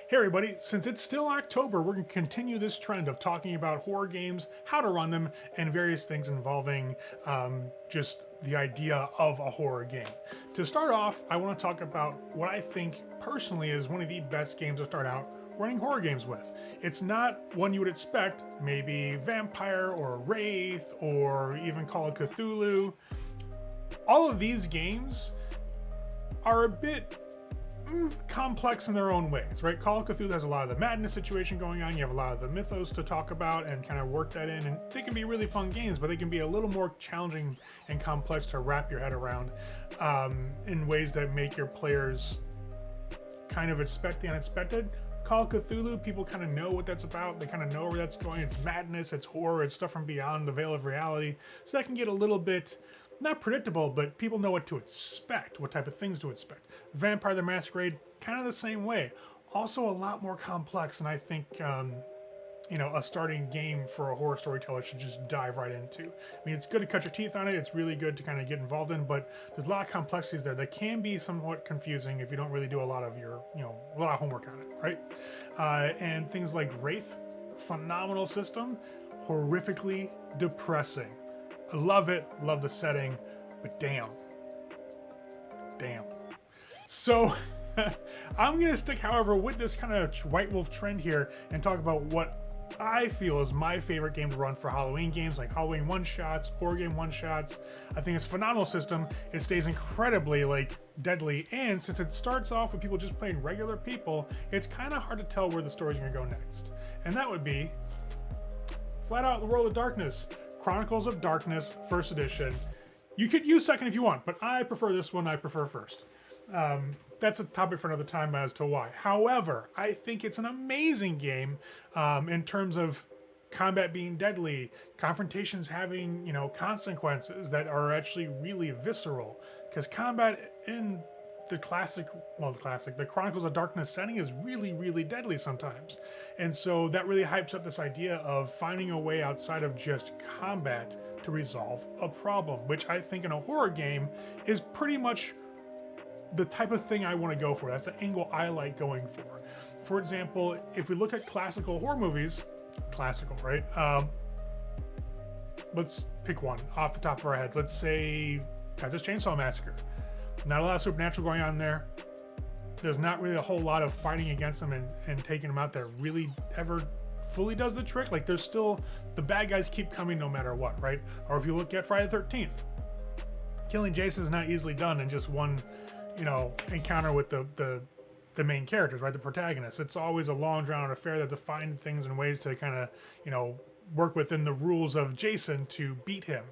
Hey everybody, since it's still October, we're going to continue this trend of talking about horror games, how to run them, and various things involving just the idea of a horror game. To start off, I want to talk about what I think personally is one of the best games to start out running horror games with. It's not one you would expect, maybe Vampire or Wraith or even Call of Cthulhu. All of these games are a bit complex in their own ways, right? Call of Cthulhu has a lot of the madness situation going on. You have a lot of the mythos to talk about and kind of work that in, and they can be really fun games, but they can be a little more challenging and complex to wrap your head around in ways that make your players kind of expect the unexpected. Call of Cthulhu, people kind of know what that's about. They kind of know where that's going. It's madness, it's horror, it's stuff from beyond the veil of reality. So that can get a little bit not predictable, but people know what to expect, what type of things to expect. Vampire the Masquerade, kind of the same way. Also a lot more complex, and I think a starting game for a horror storyteller should just dive right into. I mean, it's good to cut your teeth on it. It's really good to kind of get involved in, but there's a lot of complexities there that can be somewhat confusing if you don't really do a lot of your, a lot of homework on it, right? And things like Wraith, phenomenal system, horrifically depressing. I love it, love the setting, but damn. So I'm going to stick, however, with this kind of White Wolf trend here and talk about what I feel is my favorite game to run for Halloween games, like Halloween one-shots, horror game one-shots. I think it's a phenomenal system. It stays incredibly, deadly, and since it starts off with people just playing regular people, it's kind of hard to tell where the story's going to go next. And that would be flat out The World of Darkness. Chronicles of Darkness, first edition. You could use second if you want, but I prefer this one. I prefer first. That's a topic for another time as to why. However, I think it's an amazing game in terms of combat being deadly, confrontations having, consequences that are actually really visceral. Because combat in the Chronicles of Darkness setting is really, really deadly sometimes. And so that really hypes up this idea of finding a way outside of just combat to resolve a problem, which I think in a horror game is pretty much the type of thing I want to go for. That's the angle I like going for. For example, if we look at classical horror movies, right? Let's pick one off the top of our heads. Let's say Texas Chainsaw Massacre. Not a lot of supernatural going on there. There's not really a whole lot of fighting against them and taking them out that really ever fully does the trick. There's still, the bad guys keep coming no matter what, right? Or if you look at Friday the 13th, killing Jason is not easily done in just one, encounter with the main characters, right? The protagonists. It's always a long drawn-out affair that to find things and ways to kind of, work within the rules of Jason to beat him.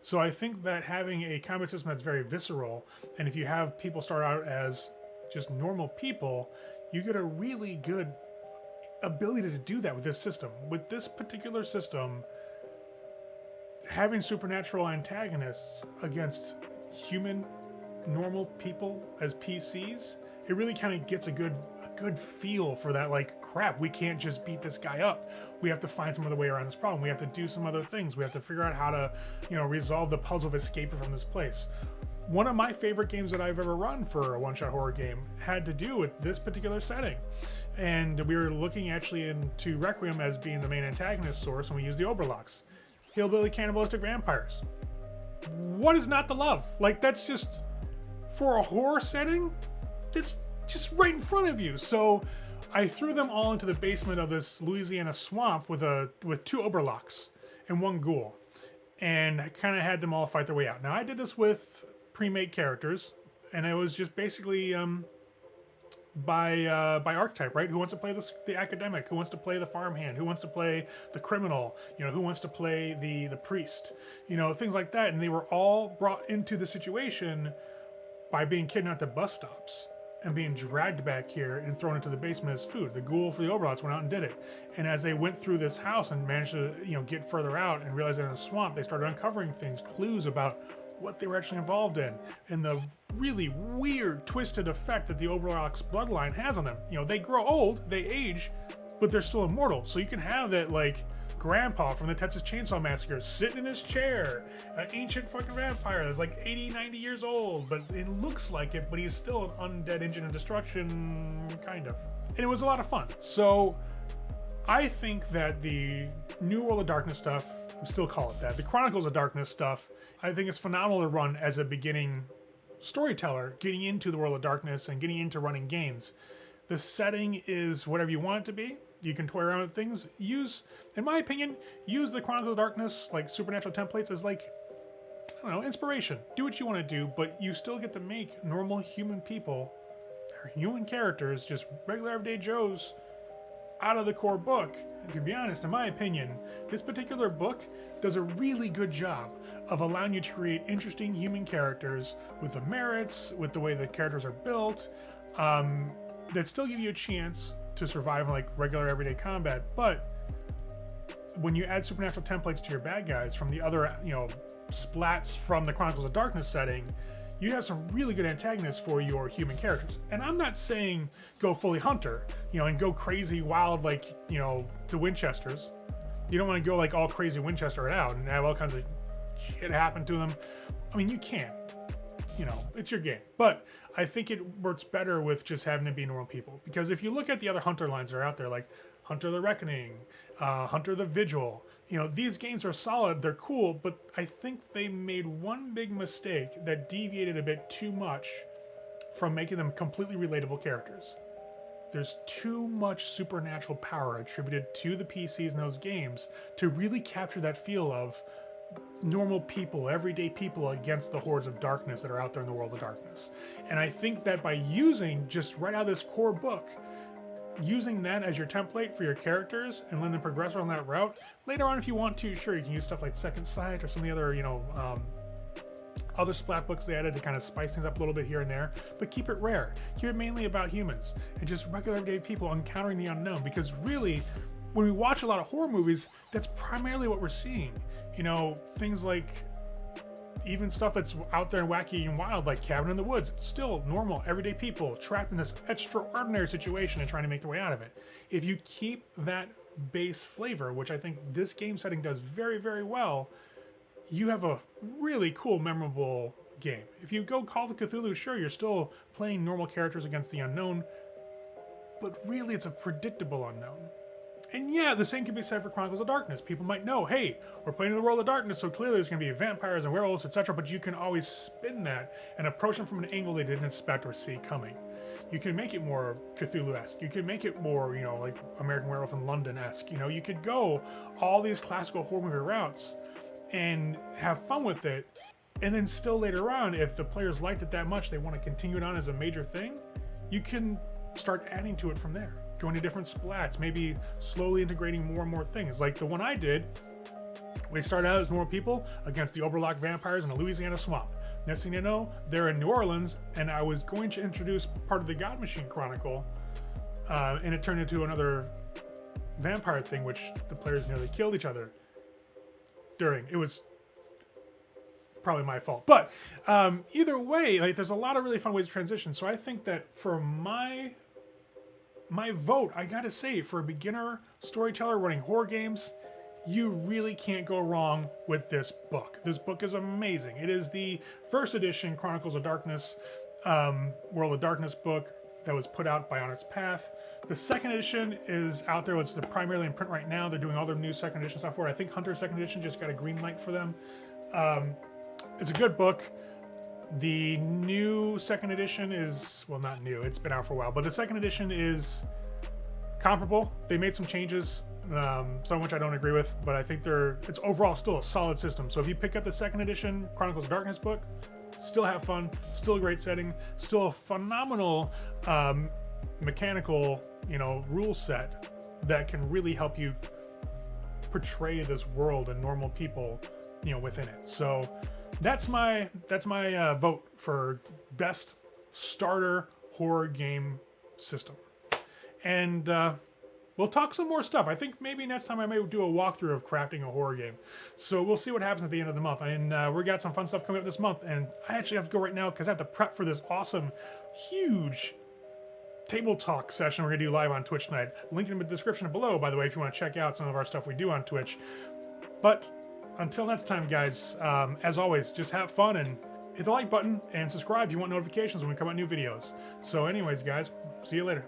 So I think that having a combat system that's very visceral, and if you have people start out as just normal people, you get a really good ability to do that with this system. With this particular system, having supernatural antagonists against human, normal people as PCs, it really kind of gets a good feel for that, crap, we can't just beat this guy up. We have to find some other way around this problem. We have to do some other things. We have to figure out how to, resolve the puzzle of escaping from this place. One of my favorite games that I've ever run for a one-shot horror game had to do with this particular setting. And we were looking actually into Requiem as being the main antagonist source, and we used the Oberlocks. Hillbilly cannibalistic vampires. What is not to love? That's just, for a horror setting, it's just right in front of you. So I threw them all into the basement of this Louisiana swamp with two Oberlocks and one ghoul, and I kind of had them all fight their way out. Now I did this with pre-made characters, and it was just basically by archetype, right? Who wants to play the academic? Who wants to play the farmhand? Who wants to play the criminal? Who wants to play the priest? Things like that. And they were all brought into the situation by being kidnapped at bus stops and being dragged back here and thrown into the basement as food. The ghoul for the Oberlocks went out and did it. And as they went through this house and managed to, get further out and realize they're in a swamp, they started uncovering things, clues about what they were actually involved in, and the really weird, twisted effect that the Oberlocks bloodline has on them. They grow old, they age, but they're still immortal. So you can have that, grandpa from the Texas Chainsaw Massacre sitting in his chair, an ancient fucking vampire that's like 80, 90 years old, but it looks like it, but he's still an undead engine of destruction, kind of. And it was a lot of fun. So I think that the New World of Darkness stuff, I still call it that, the Chronicles of Darkness stuff, I think it's phenomenal to run as a beginning storyteller, getting into the World of Darkness and getting into running games. The setting is whatever you want it to be. You can toy around with things. In my opinion, use the Chronicles of Darkness, like supernatural templates, as like, I don't know, inspiration. Do what you want to do, but you still get to make normal human people, or human characters, just regular everyday Joes, out of the core book. And to be honest, in my opinion, this particular book does a really good job of allowing you to create interesting human characters with the merits, with the way the characters are built, that still give you a chance to survive in like regular everyday combat. But when you add supernatural templates to your bad guys from the other, splats from the Chronicles of Darkness setting, you have some really good antagonists for your human characters. And I'm not saying go fully hunter, and go crazy wild like, the Winchesters. You don't want to go like all crazy Winchester it out and have all kinds of shit happen to them. I mean, you can. It's your game. But I think it works better with just having them be normal people. Because if you look at the other Hunter lines that are out there, like Hunter the Reckoning, Hunter the Vigil, these games are solid, they're cool, but I think they made one big mistake that deviated a bit too much from making them completely relatable characters. There's too much supernatural power attributed to the PCs in those games to really capture that feel of normal people, everyday people against the hordes of darkness that are out there in the World of Darkness. And I think that by using, just right out of this core book, using that as your template for your characters and letting them progress on that route, later on if you want to, sure, you can use stuff like Second Sight or some of the other, other splat books they added to kind of spice things up a little bit here and there, but keep it rare. Keep it mainly about humans and just regular everyday people encountering the unknown, because really, when we watch a lot of horror movies, that's primarily what we're seeing. Things like even stuff that's out there and wacky and wild, like Cabin in the Woods. It's still normal, everyday people trapped in this extraordinary situation and trying to make their way out of it. If you keep that base flavor, which I think this game setting does very, very well, you have a really cool, memorable game. If you go Call of Cthulhu, sure, you're still playing normal characters against the unknown, but really it's a predictable unknown. And yeah, the same can be said for Chronicles of Darkness. People might know, hey, we're playing in the World of Darkness, so clearly there's going to be vampires and werewolves, etc., but you can always spin that and approach them from an angle they didn't expect or see coming. You can make it more Cthulhu-esque. You can make it more, like American Werewolf in London-esque. You could go all these classical horror movie routes and have fun with it, and then still later on, if the players liked it that much, they want to continue it on as a major thing, you can start adding to it from there. Going to different splats, maybe slowly integrating more and more things. Like the one I did, we started out as normal people against the Oberlock vampires in a Louisiana swamp. Next thing you know, they're in New Orleans, and I was going to introduce part of the God Machine Chronicle, and it turned into another vampire thing, which the players nearly killed each other during. It was probably my fault. But either way, like there's a lot of really fun ways to transition. So I think that for my vote, I gotta say, for a beginner storyteller running horror games, you really can't go wrong with this book. This book is amazing. It is the first edition Chronicles of Darkness, World of Darkness book that was put out by On Its Path. The second edition is out there. It's primarily in print right now. They're doing all their new second edition stuff for it. I think Hunter's second edition just got a green light for them. It's a good book. The new second edition is, well, not new, it's been out for a while, but the second edition is comparable. They made some changes, some of which I don't agree with, but I think it's overall still a solid system. So if you pick up the second edition Chronicles of Darkness book, still have fun, still a great setting, still a phenomenal mechanical, rule set that can really help you portray this world and normal people, within it. So that's my vote for best starter horror game system. And we'll talk some more stuff. I think maybe next time I may do a walkthrough of crafting a horror game. So we'll see what happens at the end of the month. And we got some fun stuff coming up this month. And I actually have to go right now because I have to prep for this awesome, huge table talk session we're going to do live on Twitch tonight. Link in the description below, by the way, if you want to check out some of our stuff we do on Twitch. But until next time, guys, as always, just have fun and hit the like button and subscribe if you want notifications when we come out new videos. So anyways, guys, see you later.